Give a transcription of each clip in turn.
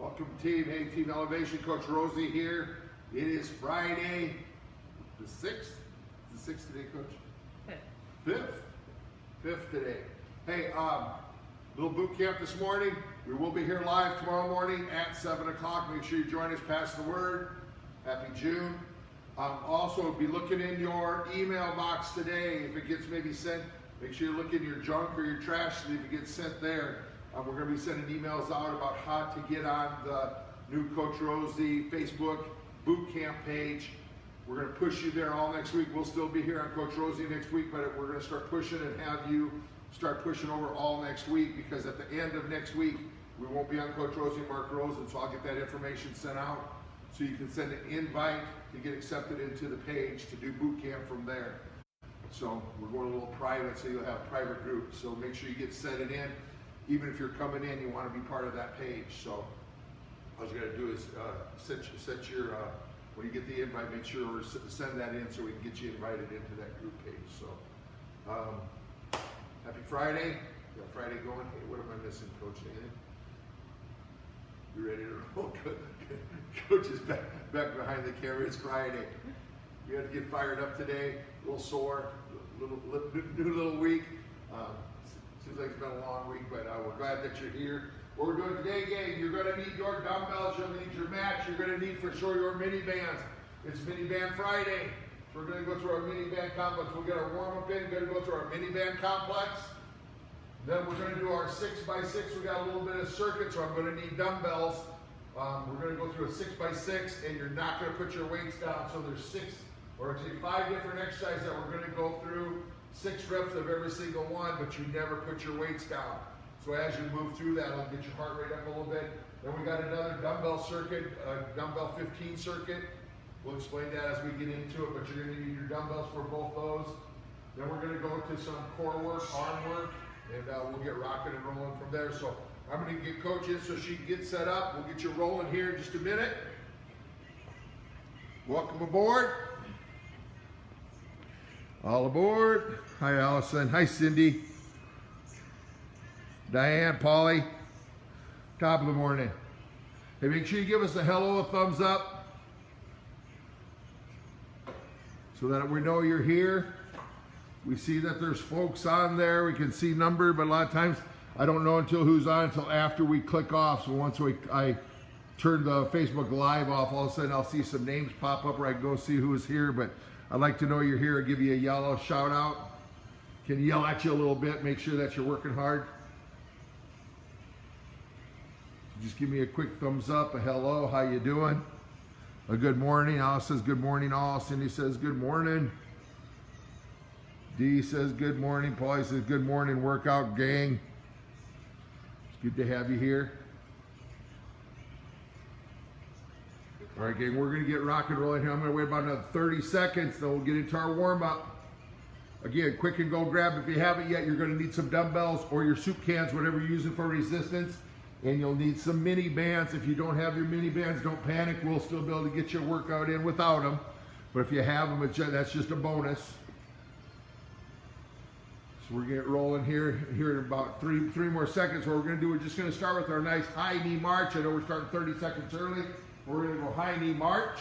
Welcome team. Hey team Elevation, Coach Rozy here. It is Friday the 6th. The 6th today, Coach? 5th. 5th today. Hey, little boot camp this morning. We will be here live tomorrow morning at 7 o'clock. Make sure you join us, pass the word. Happy June. Also, be looking in your email box today. If it gets maybe sent, make sure you look in your junk or your trash, see if it gets sent there. We're going to be sending emails out about how to get on the new Coach Rozy Facebook boot camp page. We're going to push you there all next week. We'll still be here on Coach Rozy next week, but we're going to start pushing and have you start pushing over all next week, because at the end of next week, we won't be on Coach Rozy and Mark Rosen, so I'll get that information sent out so you can send an invite to get accepted into the page to do boot camp from there. So we're going a little private, so you'll have a private group. So make sure you get set it in. Even if you're coming in, you want to be part of that page. So all you got to do is set your, when you get the invite, make sure or send that in so we can get you invited into that group page. So happy Friday. Got Friday going. Hey, what am I missing, Coach? Anything? You ready to roll? Coach is back behind the camera. It's Friday. We had to get fired up today. A little sore, new little week. Seems like it's been a long week, but we're glad that you're here. What we're doing today, gang, you're going to need your dumbbells, you'll need your mats, you're going to need for sure your mini bands. It's Mini Band Friday. So we're going to go through our mini band complex. We'll get our warm up in, we're going to go through our mini band complex. Then we're going to do our 6x6. We got a little bit of circuit, so I'm going to need dumbbells. We're going to go through a 6x6, and you're not going to put your weights down. So there's 5 different exercises that we're going to go through. 6 reps of every single one, but you never put your weights down. So as you move through that, it'll get your heart rate up a little bit. Then we got another dumbbell circuit, dumbbell 15 circuit. We'll explain that as we get into it, but you're going to need your dumbbells for both those. Then we're going to go to some core work, arm work, and we'll get rocking and rolling from there. So I'm going to get Coach in so she can get set up. We'll get you rolling here in just a minute. Welcome aboard. All aboard. Hi, Allison. Hi, Cindy. Diane, Polly. Top of the morning. Hey, make sure you give us a hello, a thumbs up, so that we know you're here. We see that there's folks on there. We can see number, but a lot of times I don't know who's on until after we click off. So once I turn the Facebook Live off, all of a sudden I'll see some names pop up where I can go see who is here. But I'd like to know you're here. I'll give you a yellow shout out. Can yell at you a little bit. Make sure that you're working hard. Just give me a quick thumbs up, a hello, how you doing? A good morning. Alice says good morning all. Cindy says good morning. Dee says good morning. Paulie says good morning, workout gang. It's good to have you here. All right, gang, we're going to get rock and rolling here. I'm going to wait about another 30 seconds, then we'll get into our warm-up. Again, quick and go grab. If you haven't yet, you're going to need some dumbbells or your soup cans, whatever you're using for resistance. And you'll need some mini bands. If you don't have your mini bands, don't panic. We'll still be able to get your workout in without them. But if you have them, that's just a bonus. So we're going to get rolling here in about three more seconds. What we're going to do, we're just going to start with our nice high knee march. I know we're starting 30 seconds early. We're going to go high knee march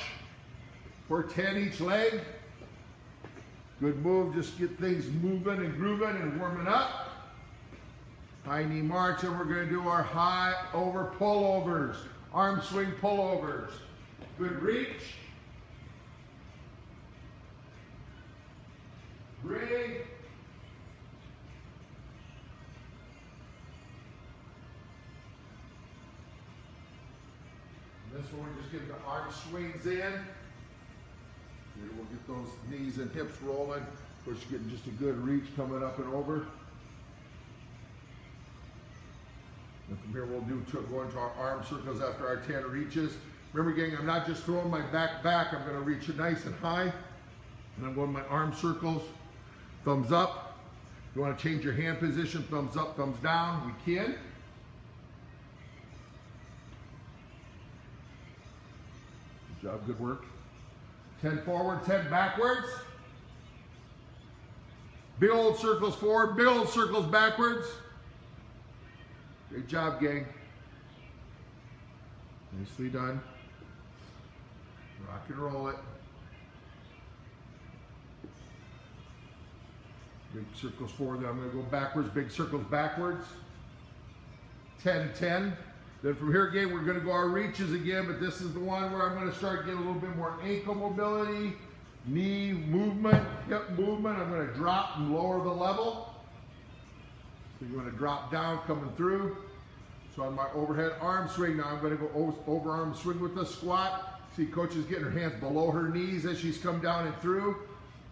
for 10 each leg. Good move. Just get things moving and grooving and warming up. High knee march, and we're going to do our high over pullovers, arm swing pullovers. Good reach. Bring. This one, we're just getting the arm swings in. Here we'll get those knees and hips rolling. Of course, you're getting just a good reach coming up and over. And from here, we'll go into our arm circles after our 10 reaches. Remember, gang, I'm not just throwing my back. I'm going to reach it nice and high. And I'm going my arm circles. Thumbs up. If you want to change your hand position, thumbs up, thumbs down, we can. Good job, good work. 10 forward, 10 backwards. Big old circles forward, big old circles backwards. Great job, gang. Nicely done. Rock and roll it. Big circles forward. I'm going to go backwards. Big circles backwards. 10, 10. Then from here again, we're going to go our reaches again, but this is the one where I'm going to start getting a little bit more ankle mobility, knee movement, hip movement. I'm going to drop and lower the level. So you're going to drop down coming through. So on my overhead arm swing, now I'm going to go over arm swing with the squat. See Coach is getting her hands below her knees as she's come down and through.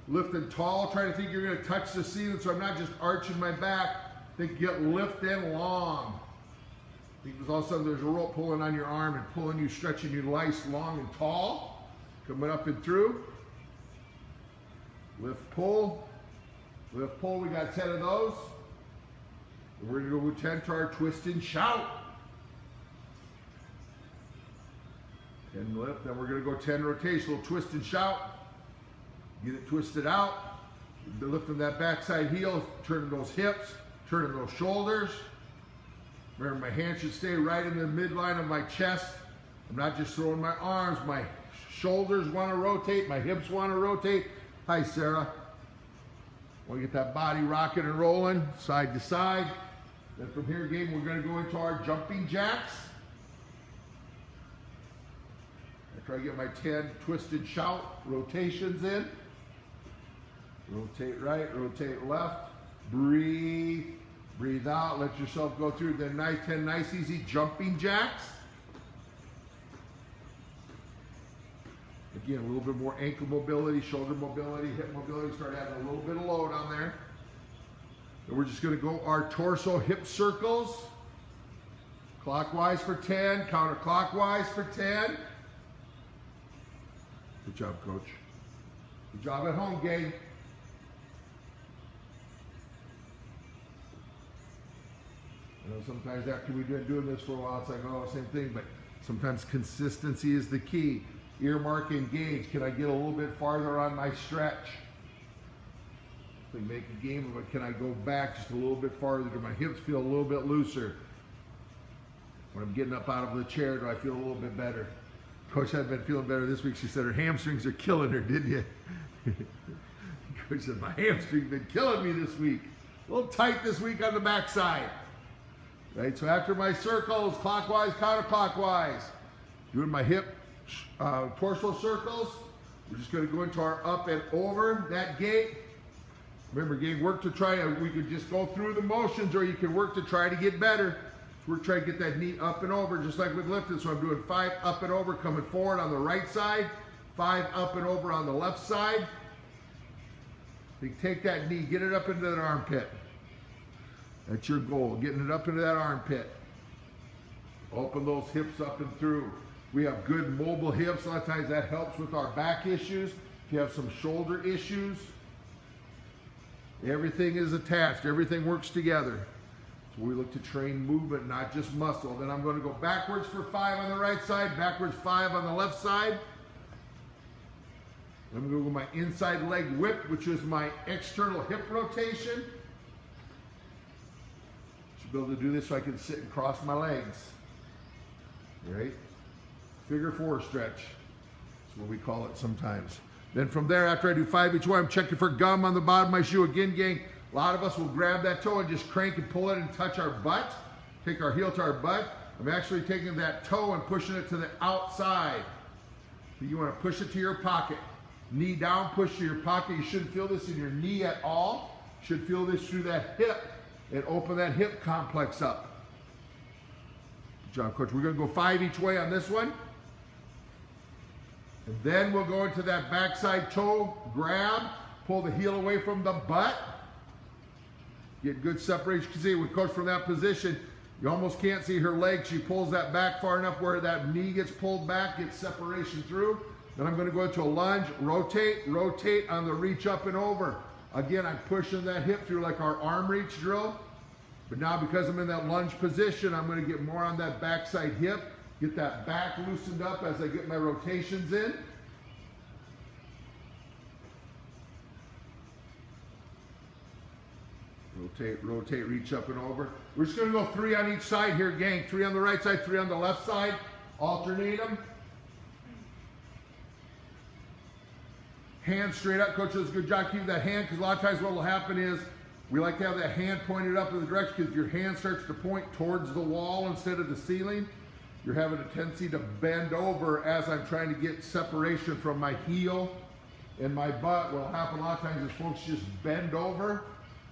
Lifting tall, trying to think you're going to touch the ceiling, so I'm not just arching my back. Think get lift and long. Because all of a sudden there's a rope pulling on your arm and pulling you, stretching you nice, long and tall. Coming up and through. Lift, pull. Lift, pull. We got 10 of those. And we're going to go with 10 to our twist and shout. 10 lift. Then we're going to go 10 rotation. Little twist and shout. Get it twisted out. Lifting that backside heel. Turning those hips. Turning those shoulders. Remember, my hand should stay right in the midline of my chest. I'm not just throwing my arms. My shoulders want to rotate. My hips want to rotate. Hi, Sarah. Want to get that body rocking and rolling, side to side. Then from here again, we're going to go into our jumping jacks. I try to get my 10 twisted shout rotations in. Rotate right, rotate left. Breathe. Breathe out, let yourself go through the 10 nice easy jumping jacks. Again, a little bit more ankle mobility, shoulder mobility, hip mobility. Start having a little bit of load on there. And we're just going to go our torso hip circles. Clockwise for 10, counterclockwise for 10. Good job, Coach. Good job at home, gang. You know, sometimes after we've been doing this for a while, it's like, oh, same thing, but sometimes consistency is the key. Earmark, engage. Can I get a little bit farther on my stretch? If we make a game of it, can I go back just a little bit farther? Do my hips feel a little bit looser? When I'm getting up out of the chair, do I feel a little bit better? Coach, I've been feeling better this week. She said her hamstrings are killing her, didn't you? Coach said, my hamstrings been killing me this week. A little tight this week on the backside. Right, so after my circles, clockwise, counterclockwise, doing my hip torso circles, we're just going to go into our up and over that gait. Remember, gang, work to try to, we could just go through the motions, or you can work to try to get better. So we're trying to get that knee up and over, just like with lifting. So I'm doing 5 up and over, coming forward on the right side, 5 up and over on the left side. So you take that knee, get it up into that armpit. That's your goal, getting it up into that armpit. Open those hips up and through. We have good mobile hips. A lot of times that helps with our back issues. If you have some shoulder issues, everything is attached. Everything works together. So we look to train movement, not just muscle. Then I'm going to go backwards for 5 on the right side, backwards 5 on the left side. I'm going to go my inside leg whip, which is my external hip rotation. Be able to do this so I can sit and cross my legs. Right? Figure 4 stretch. That's what we call it sometimes. Then from there, after I do 5 each way, I'm checking for gum on the bottom of my shoe. Again, gang, a lot of us will grab that toe and just crank and pull it and touch our butt. Take our heel to our butt. I'm actually taking that toe and pushing it to the outside. So you want to push it to your pocket. Knee down, push to your pocket. You shouldn't feel this in your knee at all. You should feel this through that hip. And open that hip complex up. Good job, Coach. We're going to go 5 each way on this one. And then we'll go into that backside toe grab. Pull the heel away from the butt. Get good separation. You can see with Coach from that position, you almost can't see her leg. She pulls that back far enough where that knee gets pulled back, gets separation through. Then I'm going to go into a lunge, rotate, rotate on the reach up and over. Again, I'm pushing that hip through like our arm reach drill. But now because I'm in that lunge position, I'm going to get more on that backside hip. Get that back loosened up as I get my rotations in. Rotate, rotate, reach up and over. We're just going to go 3 on each side here, gang. 3 on the right side, 3 on the left side. Alternate them. Hand straight up. Coach does a good job keeping that hand, because a lot of times what will happen is we like to have that hand pointed up in the direction, because if your hand starts to point towards the wall instead of the ceiling, you're having a tendency to bend over as I'm trying to get separation from my heel and my butt. What will happen a lot of times is folks just bend over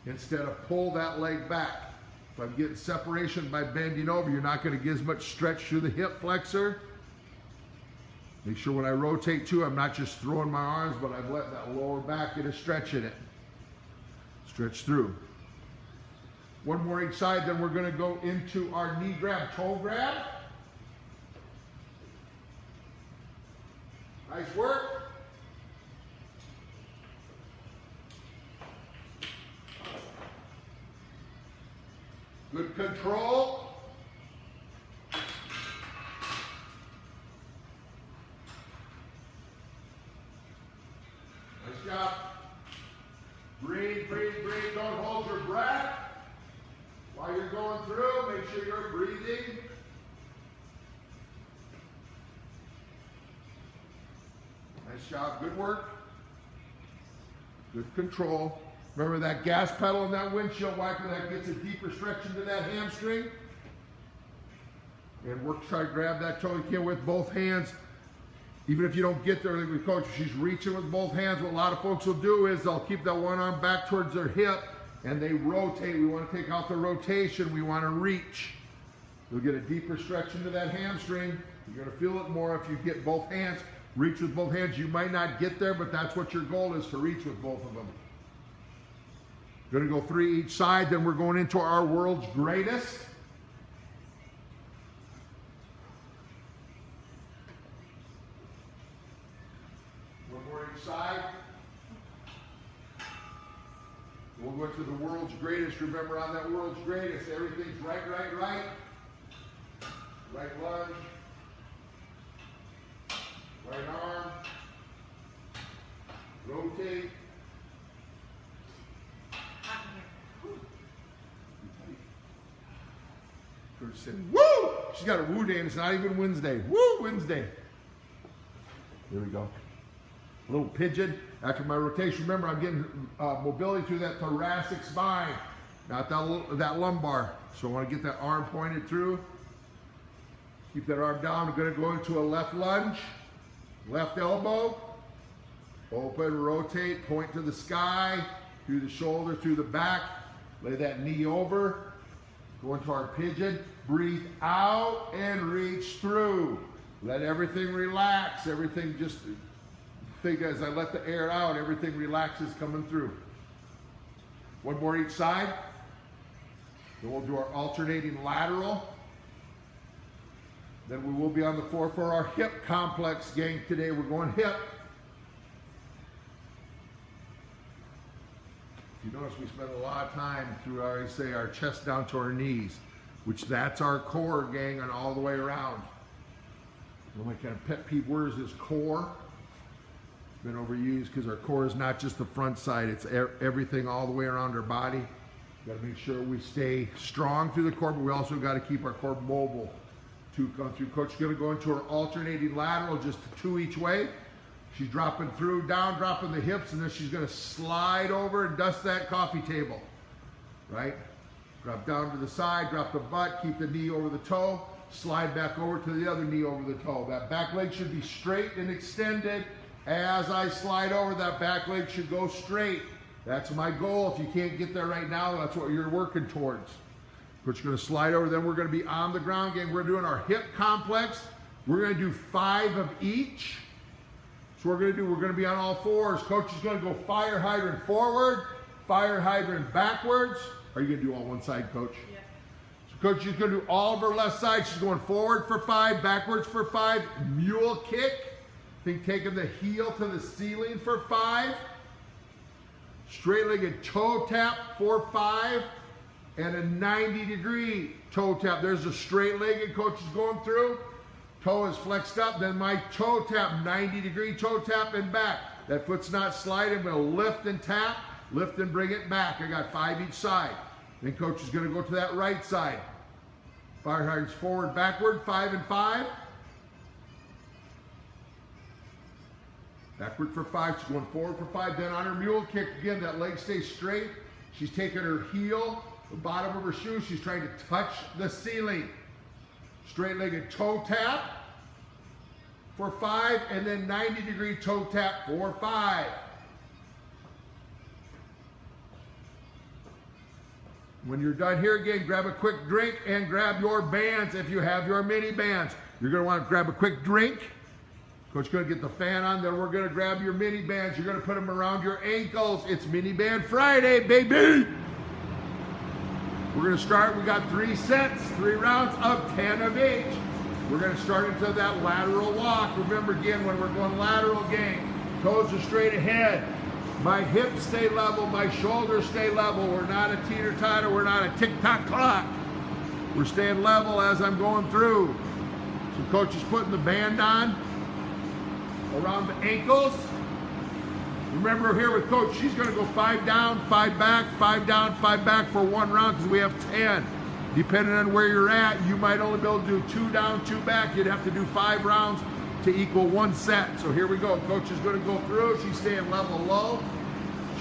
instead of pull that leg back. If I'm getting separation by bending over, you're not going to get as much stretch through the hip flexor. Make sure when I rotate too, I'm not just throwing my arms, but I'm letting that lower back get a stretch in it. Stretch through. One more each side, then we're going to go into our knee grab, toe grab. Nice work. Good control. Nice job. Breathe, breathe, breathe. Don't hold your breath while you're going through. Make sure you're breathing. Nice job. Good work. Good control. Remember that gas pedal and that windshield wiper, that gets a deeper stretch into that hamstring. And work, try to grab that toe. You can with both hands. Even if you don't get there, like with Coach, she's reaching with both hands. What a lot of folks will do is they'll keep that one arm back towards their hip and they rotate. We want to take out the rotation. We want to reach. You'll get a deeper stretch into that hamstring. You're going to feel it more if you get both hands. Reach with both hands. You might not get there, but that's what your goal is, to reach with both of them. We're going to go 3 each side. Then we're going into our world's greatest. Side. We'll go to the world's greatest. Remember, on that world's greatest, everything's right, right, right. Right lunge. Right arm. Rotate. Coach said, woo! She's got a woo day and it's not even Wednesday. Woo, Wednesday. Here we go. A little pigeon after my rotation. Remember, I'm getting mobility through that thoracic spine, not that lumbar. So I want to get that arm pointed through. Keep that arm down. I'm going to go into a left lunge, left elbow, open, rotate, point to the sky, through the shoulder, through the back. Lay that knee over. Go into our pigeon. Breathe out and reach through. Let everything relax. Everything just... think as I let the air out, everything relaxes coming through. One more each side. Then we'll do our alternating lateral. Then we will be on the floor for our hip complex gang today. We're going hip. If you notice, we spend a lot of time through, I always say, our chest down to our knees, which that's our core gang and all the way around. One of my kind of pet peeve words is core. Been overused because our core is not just the front side, it's everything all the way around our body. Got to make sure we stay strong through the core, but we also got to keep our core mobile to come through. Coach is going to go into her alternating lateral, just 2 each way. She's dropping through, down, dropping the hips, and then she's going to slide over and dust that coffee table, right? Drop down to the side, drop the butt, keep the knee over the toe, slide back over to the other knee over the toe. That back leg should be straight and extended. As I slide over, that back leg should go straight. That's my goal. If you can't get there right now, that's what you're working towards. But you're going to slide over, then we're going to be on the ground again. We're doing our hip complex. We're going to do 5 of each. So we're going to be on all fours. Coach is going to go fire hydrant forward, fire hydrant backwards. Are you going to do all one side, Coach? Yeah. So Coach is going to do all of her left side. She's going forward for 5, backwards for 5, mule kick. Think taking the heel to the ceiling for 5. Straight-legged toe tap for 5. And a 90-degree toe tap. There's a straight-legged Coach is going through. Toe is flexed up. Then my toe tap, 90-degree toe tap and back. That foot's not sliding. I'm going to lift and tap. Lift and bring it back. I got 5 each side. Then Coach is going to go to that right side. Fire hydrants forward, backward, 5 and 5. Backward for 5, she's going forward for 5. Then on her mule kick, again, that leg stays straight. She's taking her heel, the bottom of her shoe, she's trying to touch the ceiling. Straight-legged toe tap for 5, and then 90-degree toe tap for 5. When you're done here, again, grab a quick drink and grab your bands if you have your mini bands. You're going to want to grab a quick drink. Coach is going to get the fan on, then we're going to grab your mini bands. You're going to put them around your ankles. It's Mini Band Friday, baby! We're going to start, we got 3 sets, 3 rounds of 10 of each. We're going to start into that lateral walk. Remember again, when we're going lateral, gang, toes are straight ahead. My hips stay level, my shoulders stay level. We're not a teeter-totter, we're not a tick-tock clock. We're staying level as I'm going through. So coach is putting the band on around the ankles. Remember here with coach, she's going to go 5 down, 5 back, 5 down, 5 back for 1 round because we have 10. Depending on where you're at, you might only be able to do 2 down, 2 back. You'd have to do 5 rounds to equal 1 set. So here we go. Coach is going to go through. She's staying level low.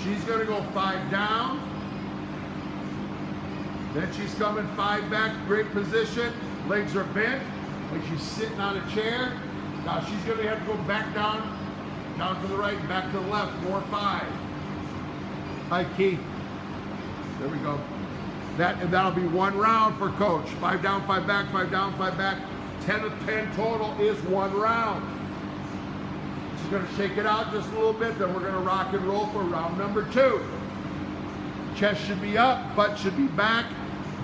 She's going to go 5 down. Then she's coming 5 back. Great position. Legs are bent. Like she's sitting on a chair. Now she's going to have to go back down to the right, back to the left, 4, 5. Hi, Keith. There we go. That'll be 1 round for coach. 5 down, 5 back, 5 down, 5 back. 10 of 10 total is 1 round. She's going to shake it out just a little bit, then we're going to rock and roll for round number 2. Chest should be up, butt should be back.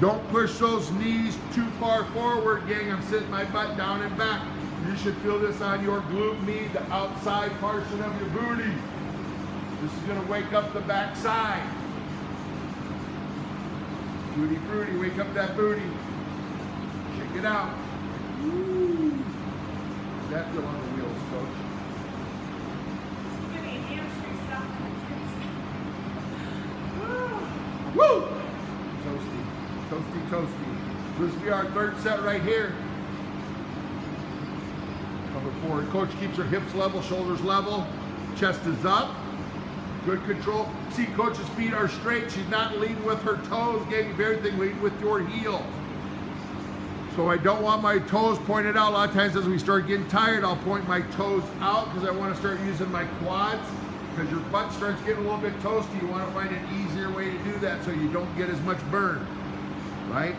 Don't push those knees too far forward, gang. I'm sitting my butt down and back. You should feel this on your glute med, the outside portion of your booty. This is going to wake up the back side. Tutti frutti, wake up that booty. Shake it out. Woo. Does that feel on the wheels, coach? Give me hamstring stuff for the kids. Woo! Woo! Toasty, toasty, toasty. This will be our 3rd set right here. Coming forward. Coach keeps her hips level, shoulders level. Chest is up. Good control. See, coach's feet are straight. She's not leading with her toes, getting everything leading with your heel. So I don't want my toes pointed out. A lot of times as we start getting tired, I'll point my toes out because I want to start using my quads. Because your butt starts getting a little bit toasty, you want to find an easier way to do that so you don't get as much burn, right?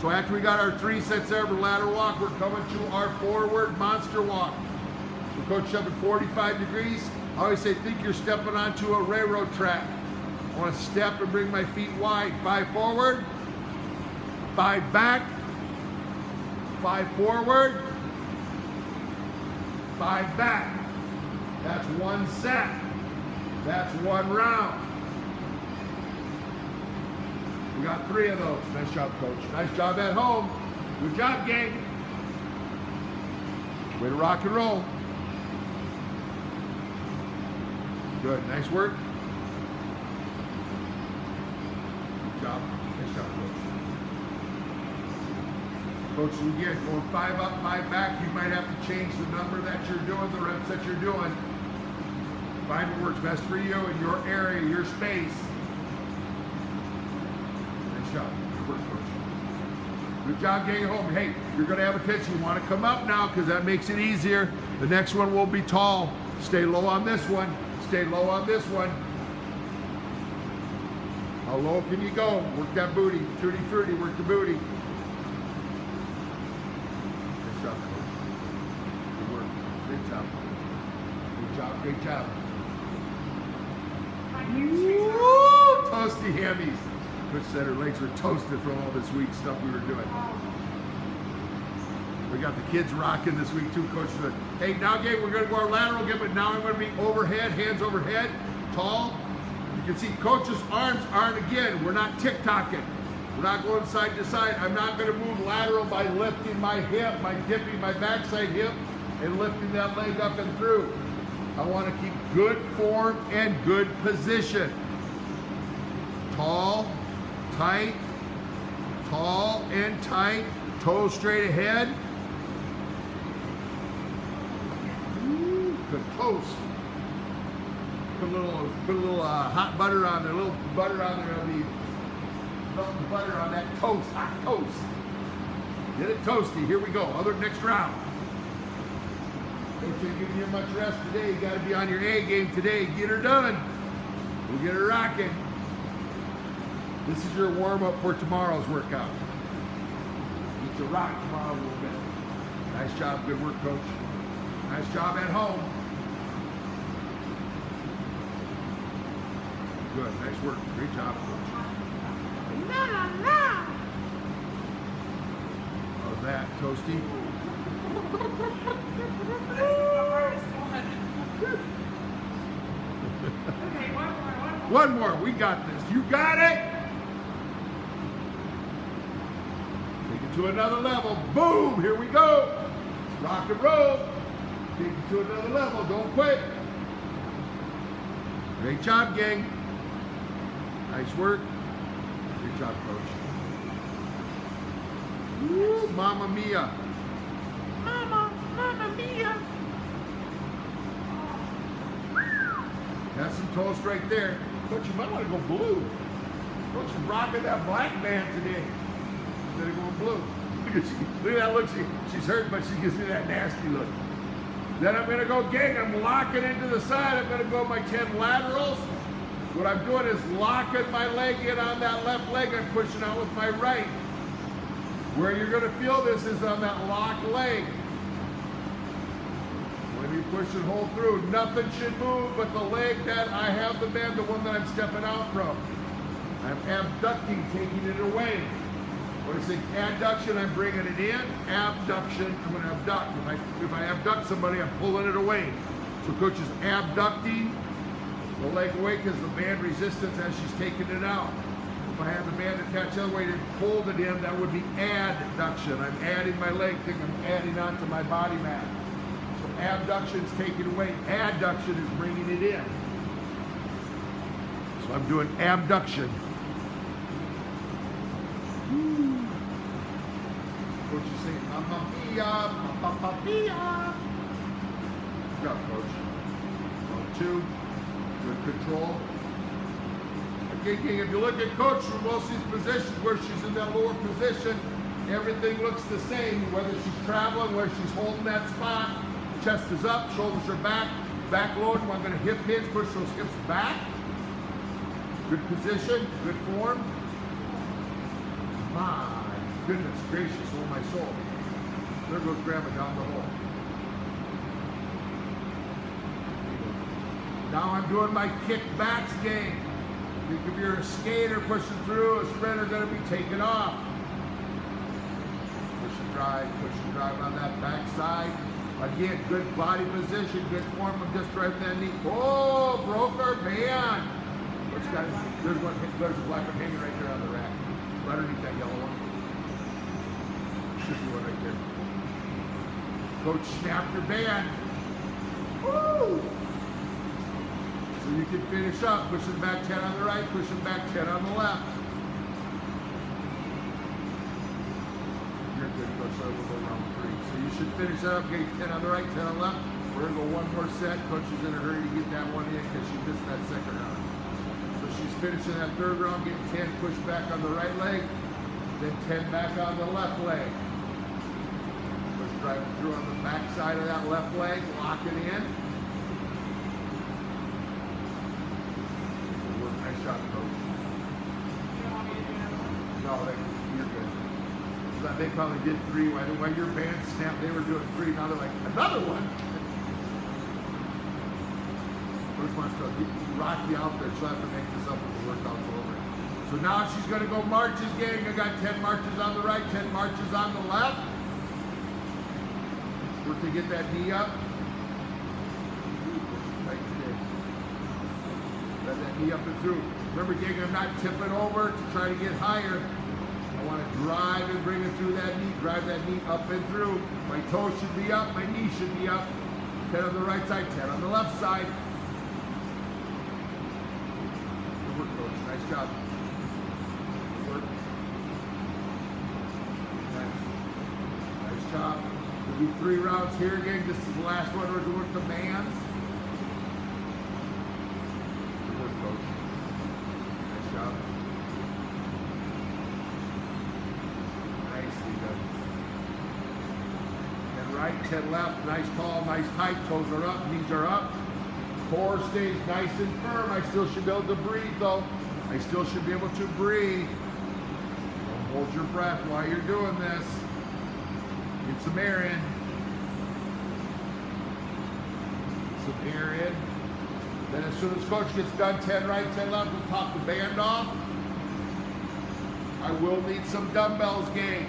So after we got our 3 sets there for lateral walk, we're coming to our forward monster walk. So coach up at 45 degrees. I always say, think you're stepping onto a railroad track. I want to step and bring my feet wide. 5 forward, 5 back, 5 forward, 5 back. That's 1 set. That's 1 round. We got 3 of those. Nice job, coach. Nice job at home. Good job, gang. Way to rock and roll. Good. Nice work. Good job. Nice job, coach. Coach, again, going 5 up, 5 back. You might have to change the number that you're doing, the reps that you're doing. Find what works best for you in your area, your space. Nice job. Good work, coach. Good job getting home. Hey, you're going to have attention. You want to come up now because that makes it easier. The next one will be tall. Stay low on this one. Stay low on this one. How low can you go? Work that booty. Tutti frutti, work the booty. Good job, coach. Good work. Great job. Good job, great job. Woo! Toasty hammies. Coach said her legs were toasted from all this week stuff we were doing. We got the kids rocking this week too. Coach said, hey, now again, we're going to go our lateral again, but now I'm going to be overhead, hands overhead, tall. You can see coach's arms aren't, again, we're not tick-tocking. We're not going side to side. I'm not going to move lateral by lifting my hip, by dipping my backside hip and lifting that leg up and through. I want to keep good form and good position. Tall, tight, tall and tight, toes straight ahead. Ooh, good toast. Put a little hot butter on there, a little butter on there, melting butter on that toast, hot toast. Get it toasty. Here we go. Next round. Don't you give you much rest today. You got to be on your A game today. Get her done. We'll get her rocking. This is your warm up for tomorrow's workout. Get you rock tomorrow a little bit. Nice job. Good work, coach. Nice job at home. Good. Nice work. Great job, coach. How's that, Toasty? This is the hardest one. Okay, one more. One more. We got this. You got it. Take it to another level. Boom. Here we go. Rock and roll. Take it to another level. Don't quit. Great job, gang. Nice work. Great job, coach. Woo, Mamma Mia. Mamma Mia. That's some toast right there. Coach, you might want to go blue. Coach is rocking that black band today. Instead of going blue. Look at that look. She's hurt, but she gives me that nasty look. Then I'm going to go, gang. I'm locking into the side. I'm going to go my 10 laterals. What I'm doing is locking my leg in on that left leg. I'm pushing out with my right. Where you're going to feel this is on that locked leg. When you push and hold through, nothing should move but the leg that I have the band, the one that I'm stepping out from. I'm abducting, taking it away. When I say adduction, I'm bringing it in. Abduction, I'm going to abduct. If I abduct somebody, I'm pulling it away. So coach is abducting the leg away because the band resistance as she's taking it out. If I had the band attached the other way and pulled it in, that would be adduction. I'm adding my leg thing, I'm adding onto my body mat. So abduction is taking away. Adduction is bringing it in. So I'm doing abduction. Coach is saying, Mamma Mia, Mamma Mia. Good job, coach. 1, 2. Good control. Okay, if you look at coach from most of these positions where she's in that lower position, everything looks the same, whether she's traveling, where she's holding that spot, chest is up, shoulders are back loading. I'm going to hip hinge, push those hips back. Good position, good form. My goodness gracious, oh my soul. There goes Grandma down the hole. Now I'm doing my kickbacks game. Think if you're a skater pushing through, a sprinter going to be taking off. Push and drive on that back side. Again, good body position, good form of just driving that knee. Oh, broke our band. There's a black one hanging right there on the rack. Underneath that yellow one. Should be one right there. Coach snapped your band. Woo! So you can finish up, pushing back 10 on the right, pushing back 10 on the left. You're good, Coach, so we'll go round 3. So you should finish that up, gauge 10 on the right, 10 on the left. We're going to go one more set. Coach is in a hurry to get that one in because she missed that second round. So she's finishing that third round, getting 10 push back on the right leg, then 10 back on the left leg. Push driving through on the back side of that left leg, lock it in. Nice shot, coach. You don't want me to do another one? No, you're good. They probably did 3. While your band snapped, they were doing 3. Now they're like, another one? Coach wants to rock you out there. She'll have to make this up when the workout's over. So now she's going to go marches, gang. I got 10 marches on the right, 10 marches on the left. Work to get that knee up. Tight today. Let that knee up and through. Remember, gang, I'm not tipping over to try to get higher. I want to drive and bring it through that knee. Drive that knee up and through. My toes should be up. My knee should be up. 10 on the right side, 10 on the left side. Good work, coach. Nice job. Good work. Nice job. We'll do 3 rounds here again. This is the last one. We're doing commands. right, 10 left. Nice tall, nice tight. Toes are up, knees are up. Core stays nice and firm. I still should be able to breathe though. I still should be able to breathe. Don't hold your breath while you're doing this. Get some air in. Get some air in. Then as soon as coach gets done, 10 right, 10 left, we'll pop the band off. I will need some dumbbells, gang.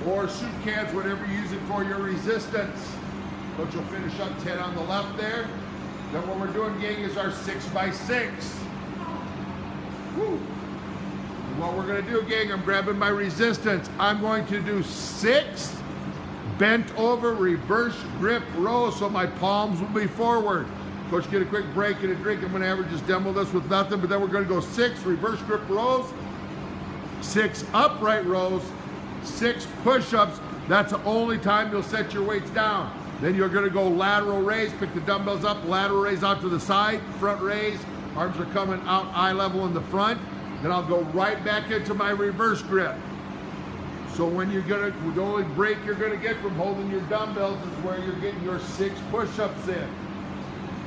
Or soup cans, whatever you use it for your resistance. Coach will finish up 10 on the left there. Then what we're doing, gang, is our 6x6. Woo. And what we're gonna do, gang, I'm grabbing my resistance. I'm going to do 6 bent over reverse grip rows so my palms will be forward. Coach, get a quick break and a drink. I'm gonna have her just demo this with nothing, but then we're gonna go 6 reverse grip rows, 6 upright rows, 6 push-ups. That's the only time you'll set your weights down. Then you're gonna go lateral raise, pick the dumbbells up, lateral raise out to the side, front raise, arms are coming out eye level in the front. Then I'll go right back into my reverse grip. So when you're gonna, the only break you're gonna get from holding your dumbbells is where you're getting your 6 push-ups in.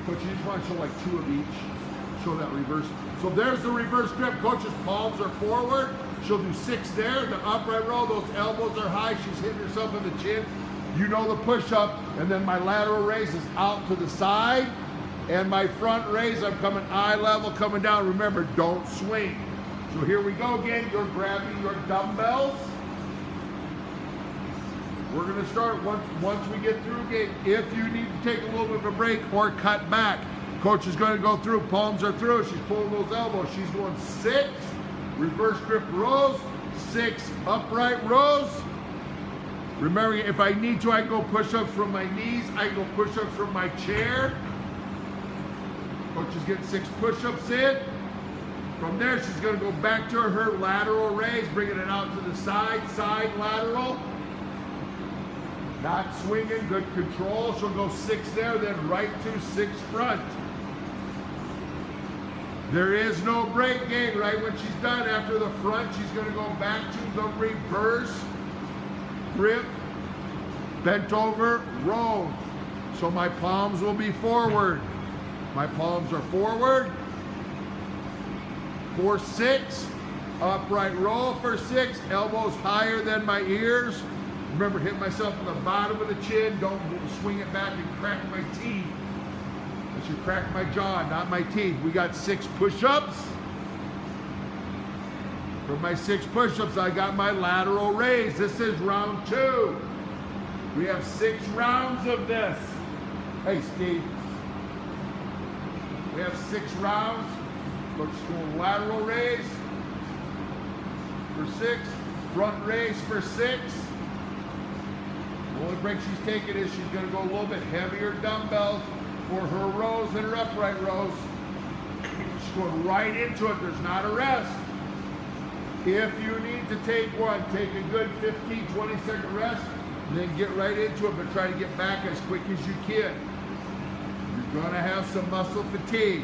Coach, you just wanna show like 2 of each. Show that reverse. So there's the reverse grip. Coach's palms are forward. She'll do 6 there. The upright row, those elbows are high. She's hitting herself in the chin. You know the push-up. And then my lateral raise is out to the side. And my front raise, I'm coming eye level, coming down. Remember, don't swing. So here we go again. You're grabbing your dumbbells. We're gonna start once we get through again. If you need to take a little bit of a break or cut back, coach is gonna go through, palms are through. She's pulling those elbows. She's going 6 reverse grip rows, 6 upright rows. Remember, if I need to, I go push-ups from my knees. I go push-ups from my chair. Coach is getting 6 push-ups in. From there, she's gonna go back to her lateral raise, bringing it out to the side, side lateral. Not swinging, good control. She'll go 6 there, then right to 6 front. There is no break, gang. Right when she's done, after the front, she's gonna go back to the reverse grip, bent over, row. So my palms will be forward. My palms are forward. For 6, upright roll for 6, elbows higher than my ears. Remember, hit myself in the bottom of the chin. Don't swing it back and crack my teeth. I should crack my jaw, not my teeth. We got 6 push-ups. For my 6 push-ups, I got my lateral raise. This is round 2. We have 6 rounds of this. Hey, Steve. We have 6 rounds. Let's go lateral raise for 6. Front raise for 6. The only break she's taking is she's going to go a little bit heavier dumbbells for her rows and her upright rows. She's going right into it. There's not a rest. If you need to take one, take a good 15, 20-second rest, and then get right into it, but try to get back as quick as you can. You're going to have some muscle fatigue.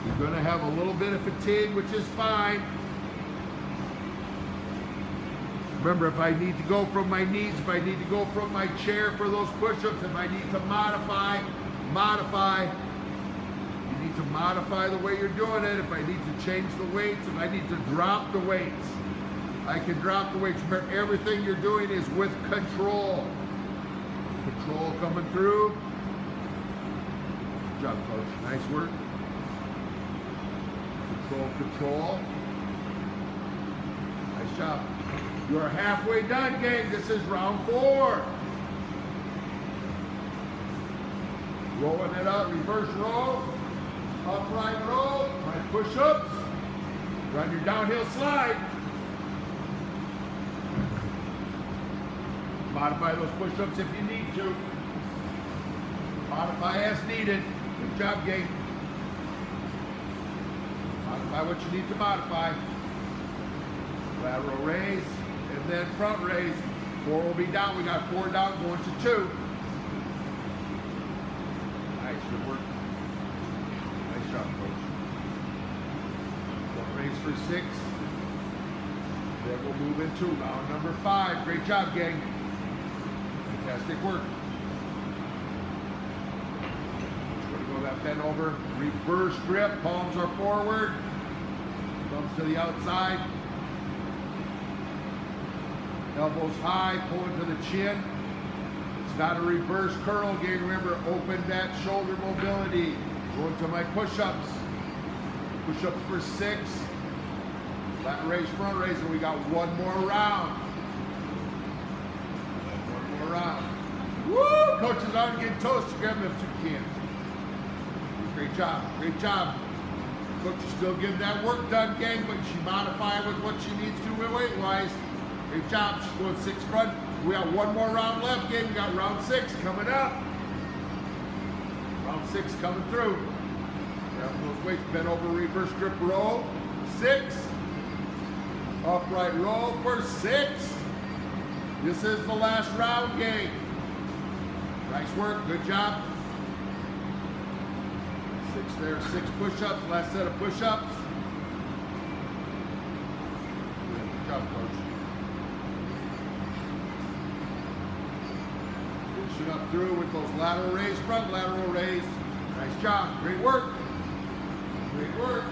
You're going to have a little bit of fatigue, which is fine. Remember, if I need to go from my knees, if I need to go from my chair for those push-ups, if I need to modify. You need to modify the way you're doing it. If I need to change the weights, if I need to drop the weights, I can drop the weights. Remember, everything you're doing is with control. Control coming through. Good job, coach. Nice work. Control. Nice job. You're halfway done, gang. This is round 4. Rolling it up, reverse row, upright row, my push-ups, run your downhill slide. Modify those push-ups if you need to. Modify as needed. Good job, gang. Modify what you need to modify. Lateral raise, and then front raise. 4 will be down. We got 4 down, going to 2. Nice, good work. Nice job, coach. Front raise for 6. Then we'll move into round number 5. Great job, gang. Fantastic work. Going to go that bend over, reverse grip, palms are forward, thumbs to the outside. Elbows high, pull into the chin. It's not a reverse curl. Again, remember, open that shoulder mobility. Go into my push-ups. Push-ups for 6. Lat raise, front raise, and we got one more round. One more round. Woo! Coaches on getting toasted. Grab them if you can. Great job. Great job. Coach is still getting that work done, gang, but she modified with what she needs to weight-wise. Great job. She's going 6 front. We got one more round left, gang. We got round 6 coming up. Round 6 coming through. Grab those weights. Bend over, reverse grip, roll. 6. Upright roll for 6. This is the last round, gang. Nice work. Good job. 6 there. 6 push-ups. Last set of push-ups. Good job, coach. Finish it up through with those lateral raise, front lateral raise. Nice job. Great work. Great work.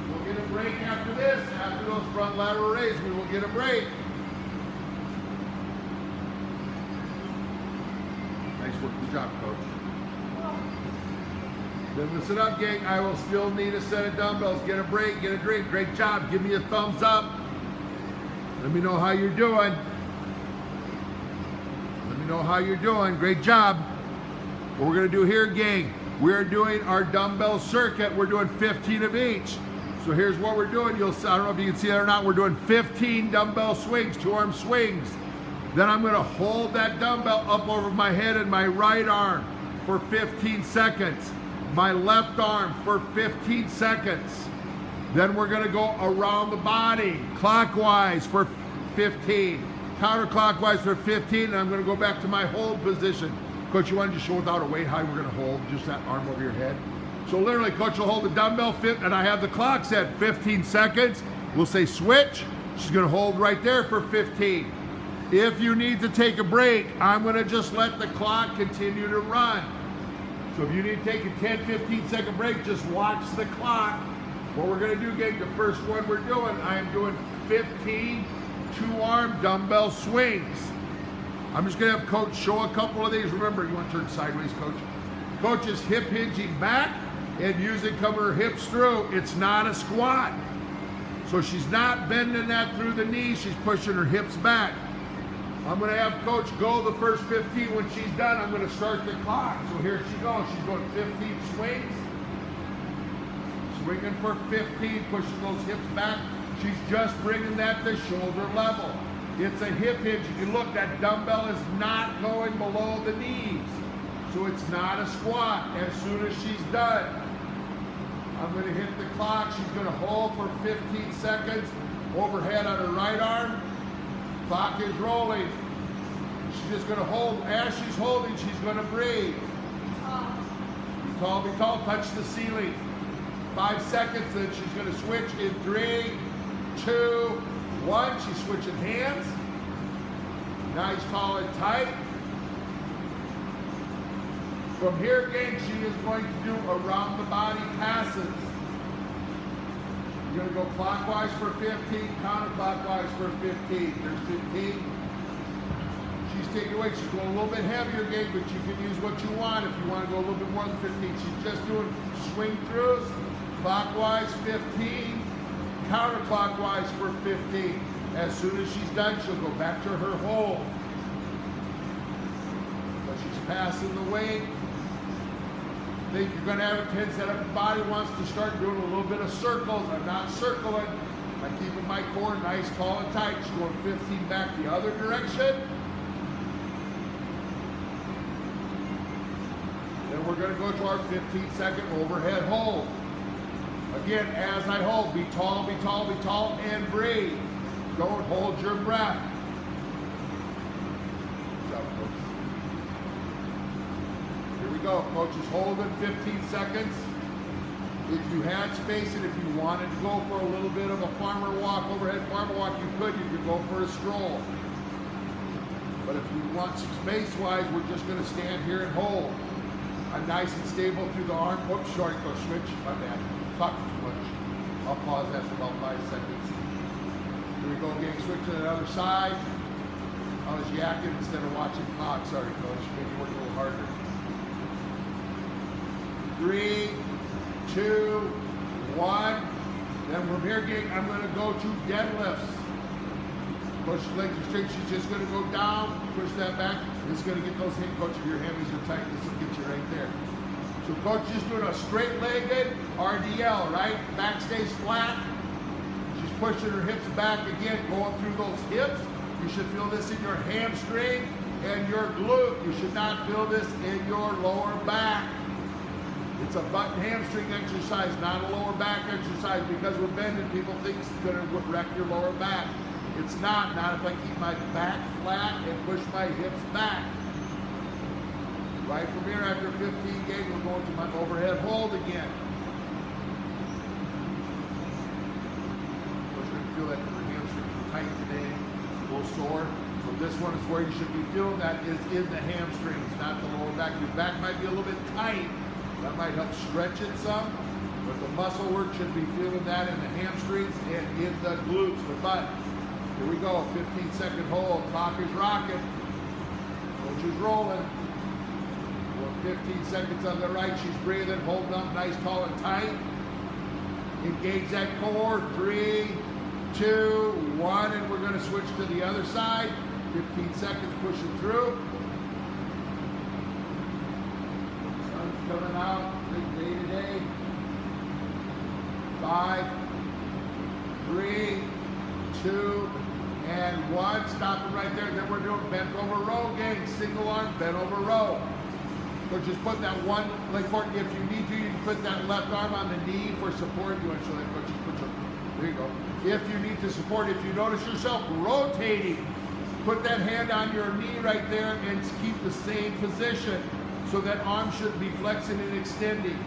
We'll get a break after this. After those front lateral raise, we will get a break. Nice work. Good job, coach. Then listen up, gang. I will still need a set of dumbbells. Get a break, get a drink. Great job. Give me a thumbs up. Let me know how you're doing. Let me know how you're doing. Great job. What we're going to do here, gang, we're doing our dumbbell circuit. We're doing 15 of each. So here's what we're doing. I don't know if you can see that or not. We're doing 15 dumbbell swings, 2-arm swings. Then I'm going to hold that dumbbell up over my head and my right arm for 15 seconds. My left arm for 15 seconds. Then we're going to go around the body clockwise for 15, counterclockwise for 15, and I'm going to go back to my hold position. Coach, you want to just show without a weight how we're going to hold just that arm over your head? So literally, coach will hold the dumbbell fit, and I have the clock set 15 seconds. We'll say switch. She's going to hold right there for 15. If you need to take a break, I'm going to just let the clock continue to run. So if you need to take a 10, 15 second break, just watch the clock. What we're going to do, gang, the first one we're doing, I am doing 15 2-arm dumbbell swings. I'm just going to have coach show a couple of these. Remember, you want to turn sideways, coach? Coach is hip hinging back and using her hips through. It's not a squat. So she's not bending that through the knees. She's pushing her hips back. I'm going to have coach go the first 15. When she's done, I'm going to start the clock. So here she goes. She's going 15 swings. Swinging for 15, pushing those hips back. She's just bringing that to shoulder level. It's a hip hinge. If you look, that dumbbell is not going below the knees. So it's not a squat. As soon as she's done, I'm going to hit the clock. She's going to hold for 15 seconds. Overhead on her right arm. Clock is rolling. She's just going to hold. As she's holding, she's going to breathe. Be tall, touch the ceiling. 5 seconds, then she's going to switch in 3, 2, 1. She's switching hands. Nice, tall, and tight. From here, gang, she is going to do around the body passes. You're going to go clockwise for 15, counterclockwise for 15. There's 15. She's taking away. She's going a little bit heavier, gang, but you can use what you want if you want to go a little bit more than 15. She's just doing swing throughs. Clockwise 15, counterclockwise for 15. As soon as she's done, she'll go back to her hold. So she's passing the weight. Think you're going to have a 10 set up. The body wants to start doing a little bit of circles. I'm not circling. I'm keeping my core nice, tall, and tight. She's going 15 back the other direction. Then we're going to go to our 15-second overhead hold. Again, as I hold, be tall, be tall, be tall, and breathe. Don't hold your breath. Good job, coach. Here we go. Coach is holding 15 seconds. If you had space and if you wanted to go for a little bit of a farmer walk, overhead farmer walk, you could go for a stroll. But if you want space-wise, we're just going to stand here and hold. I'm nice and stable through the arm. Whoops, sorry, go switch. My bad. Talking too much. I'll pause that for about 5 seconds. Here we go, gang. Switch to the other side. I was yakking instead of watching clock. Sorry, coach. Maybe work a little harder. 3, 2, 1. Then from here, gang, I'm going to go to deadlifts. Push the legs are straight. She's just going to go down. Push that back. This is going to get those hands. Coach, if your hammies are tight, this will get you right there. So coach is doing a straight-legged RDL, right? Back stays flat. She's pushing her hips back again, going through those hips. You should feel this in your hamstring and your glute. You should not feel this in your lower back. It's a butt and hamstring exercise, not a lower back exercise, because we're bending. People think it's going to wreck your lower back. It's not if I keep my back flat and push my hips back. Right from here, after 15 gang, we're going to my overhead hold again. We're going to feel that your hamstring is tight today, a little sore. So this one is where you should be feeling that is in the hamstrings, not the lower back. Your back might be a little bit tight. That might help stretch it some, but the muscle work should be feeling that in the hamstrings and in the glutes, the butt. Here we go, 15-second hold. Clock is rocking. Coach is rolling. 15 seconds on the right. She's breathing, holding up nice, tall, and tight. Engage that core. 3, 2, 1, and we're going to switch to the other side. 15 seconds pushing through. Sun's coming out. Big day today. 5, 3, 2, and 1. Stop it right there. Then we're doing bent over row, gang. Single arm, bent over row. So just put that one leg forward. If you need to, you can put that left arm on the knee for support. You want to show that, but just put your, there you go. If you need to support, if you notice yourself rotating, put that hand on your knee right there and keep the same position. So that arm should be flexing and extending.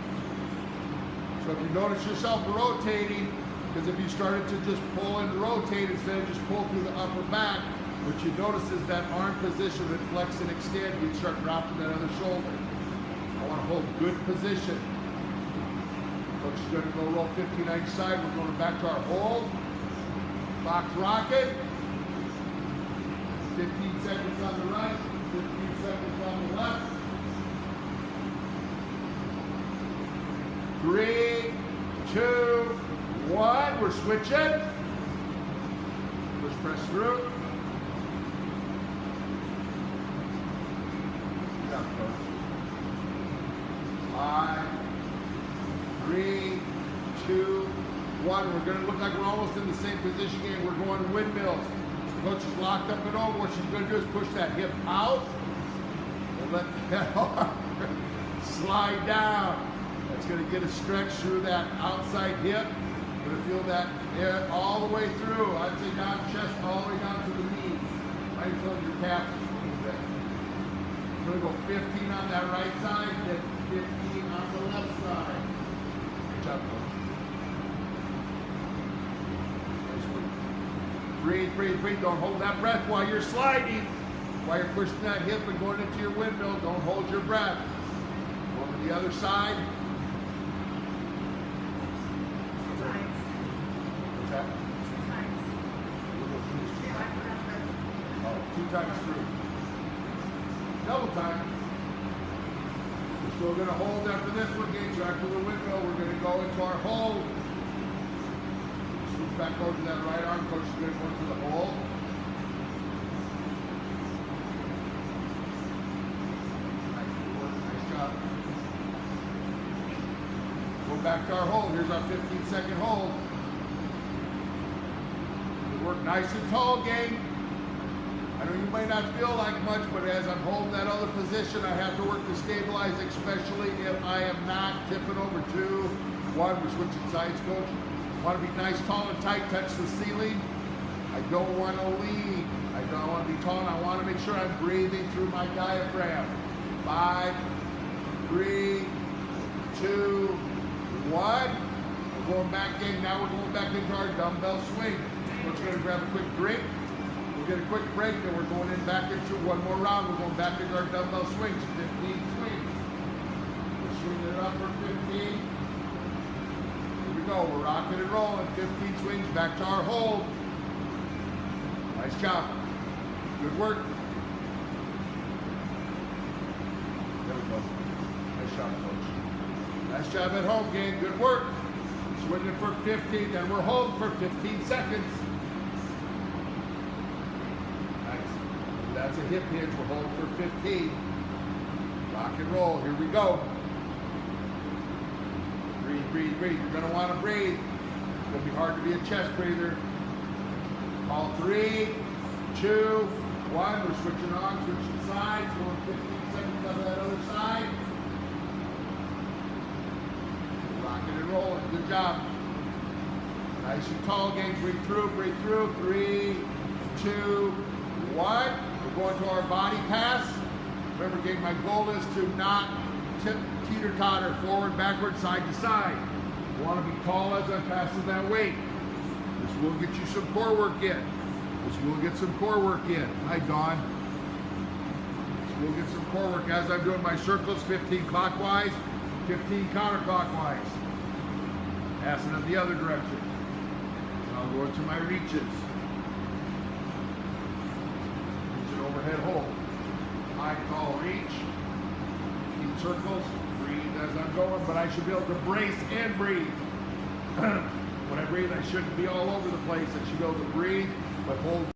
So if you notice yourself rotating, because if you started to just pull and rotate instead of just pull through the upper back, what you notice is that arm position would flex and extend. You'd start dropping that other shoulder. I want to hold good position. Coach is going to go roll 15 on each side. We're going back to our hold. Clock's rocking. 15 seconds on the right, 15 seconds on the left. 3, 2, 1. We're switching. Push press through. 5, 3, 2, 1. We're going to look like we're almost in the same position again. We're going windmills. So coach is locked up and over. What she's going to do is push that hip out and let that arm slide down. That's going to get a stretch through that outside hip. You're going to feel that all the way through. I'd say down chest all the way down to the knees. Right in front of your calf. We're going to go 15 on that right side, then 15 on the left side. Good job, coach. Nice work. Breathe, breathe, breathe. Don't hold that breath while you're sliding. While you're pushing that hip and going into your windmill, don't hold your breath. Go to the other side. What's that? 2 times through. Double time. We're still going to hold after this one. Gains right to the windmill. We're going to go into our hold. Switch back over to that right arm. Coach is going to go into the hold. Nice work. Nice job. Go back to our hold. Here's our 15-second hold. We work nice and tall, gang. I know you may not feel like much, but as I'm holding that other position, I have to work to stabilize, especially if I am not tipping over 2, 1. We're switching sides, coach. Want to be nice, tall, and tight, touch the ceiling. I don't want to lean. I don't want to be tall, and I want to make sure I'm breathing through my diaphragm. 5, 3, 2, 1. We're going back in. Now we're going back into our dumbbell swing. We're going to grab a quick drink. We'll get a quick break, and we're going in back into one more round. We're going back into our dumbbell swings, 15 swings. We're swinging it up for 15. Here we go, we're rocking and rolling, 15 swings, back to our hold. Nice job. Good work. There we go. Nice job, coach. Nice job at home, gang. Good work. Swinging for 15, then we're holding for 15 seconds. Nice. That's a hip hinge. We're holding for 15. Rock and roll. Here we go. Breathe, breathe, breathe. You're going to want to breathe. It's going to be hard to be a chest breather. Call 3, 2, 1. We're switching on, switching sides. Going 15 seconds on that other side. Rocking and rolling. Good job. Nice and tall, gang. Breathe through, breathe through. 3, 2, 1. We're going to our body pass. Remember, gang, my goal is to not teeter-totter forward, backward, side to side. You want to be tall as I'm passing that weight. This will get you some core work in. This will get some core work in. Hi, Dawn. This will get some core work as I'm doing my circles, 15 clockwise, 15 counterclockwise. Passing it the other direction. I'll go into my reaches. Reach an overhead hold. High, tall reach. Keep circles. Breathe as I'm going, but I should be able to brace and breathe. When I breathe, I shouldn't be all over the place. I should be able to breathe, but hold